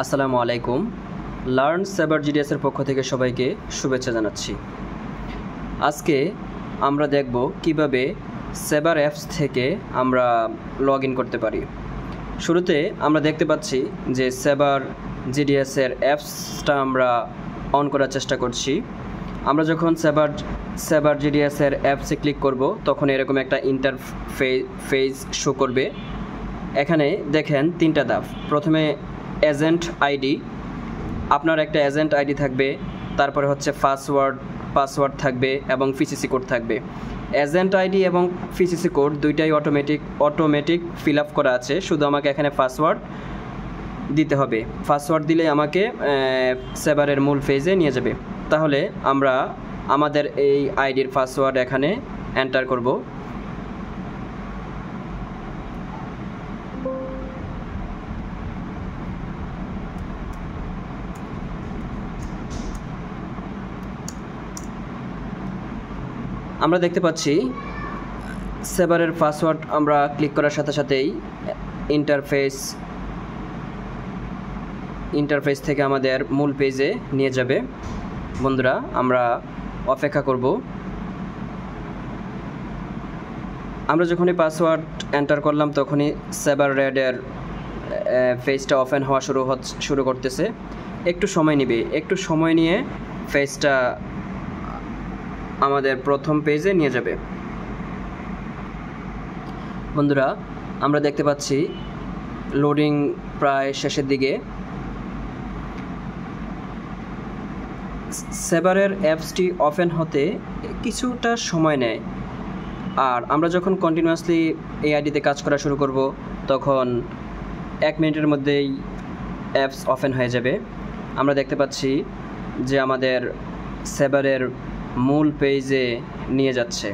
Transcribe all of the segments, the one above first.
আসসালামু আলাইকুম। লার্ন সেবার জিডিএসের পক্ষ থেকে সবাইকে শুভেচ্ছা জানাচ্ছি। আজকে আমরা দেখব কিভাবে সেবার অ্যাপস থেকে আমরা লগ ইন করতে পারি। শুরুতে আমরা দেখতে পাচ্ছি যে সেবার জিডিএসের অ্যাপসটা আমরা অন করার চেষ্টা করছি। আমরা যখন সেবার জিডিএসের অ্যাপসে ক্লিক করব তখন এরকম একটা ইন্টারফেস শো করবে। এখানে দেখেন তিনটা ধাপ। প্রথমে এজেন্ট আইডি, আপনার একটা এজেন্ট আইডি থাকবে, তারপরে হচ্ছে পাসওয়ার্ড থাকবে এবং পিসিসি কোড থাকবে। এজেন্ট আইডি এবং পিসিসি কোড দুইটাই অটোমেটিক ফিল আপ করা আছে, শুধু আমাকে এখানে পাসওয়ার্ড দিতে হবে। পাসওয়ার্ড দিলে আমাকে সেবারের মূল পেজে নিয়ে যাবে। তাহলে আমরা আমাদের এই আইডির পাসওয়ার্ড এখানে এন্টার করব। আমরা দেখতে পাচ্ছি সেবারের পাসওয়ার্ড আমরা ক্লিক করার সাথে সাথেই ইন্টারফেস থেকে আমাদের মূল পেজে নিয়ে যাবে। বন্ধুরা, আমরা অপেক্ষা করব। আমরা যখনই পাসওয়ার্ড এন্টার করলাম তখনই সেবার রেডের পেজটা ওপেন হওয়া শুরু করতেছে। একটু সময় নেবে, একটু সময় নিয়ে পেজটা আমাদের প্রথম পেজে নিয়ে যাবে। বন্ধুরা, আমরা দেখতে পাচ্ছি লোডিং প্রায় শেষের দিকে। সেবারের অ্যাপসটি ওপেন হতে কিছুটা সময় নেয়, আর আমরা যখন কন্টিনিউয়াসলি এই আইডিতে কাজ করা শুরু করব তখন 1 মিনিটের মধ্যেই অ্যাপস ওপেন হয়ে যাবে। আমরা দেখতে পাচ্ছি যে আমাদের সেবারের মূল পেজে নিয়ে যাচ্ছে।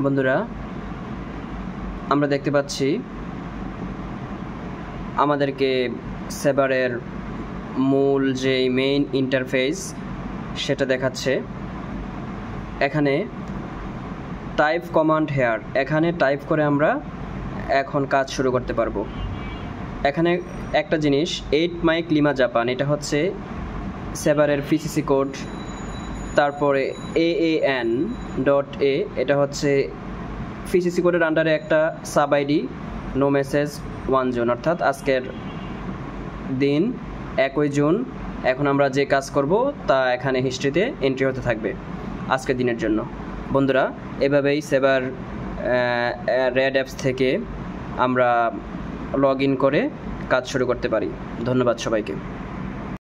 বন্ধুরা, আমরা দেখতে পাচ্ছি আমাদেরকে সেবারের মূল যে মেইন ইন্টারফেস সেটা দেখাচ্ছে। এখানে টাইপ কমান্ড হেয়ার, এখানে টাইপ করে আমরা এখন কাজ শুরু করতে পারবো। এখানে একটা জিনিস, 8 মাইক লিমা জাপান, এটা হচ্ছে সেবারের পিসিসি কোড। তারপরে AAN.A, এটা হচ্ছে পিসিসি কোডের আন্ডারে একটা sub ID, no message 1 June, অর্থাৎ আজকের দিন 1 জুন। এখন আমরা যে কাজ করব তা এখানে হিস্ট্রিতে এন্ট্রি হতে থাকবে আজকের দিনের জন্য। বন্ধুরা, এভাবেই সেবার রেড অ্যাপস থেকে আমরা লগ ইন করে কাজ শুরু করতে পারি। ধন্যবাদ সবাইকে।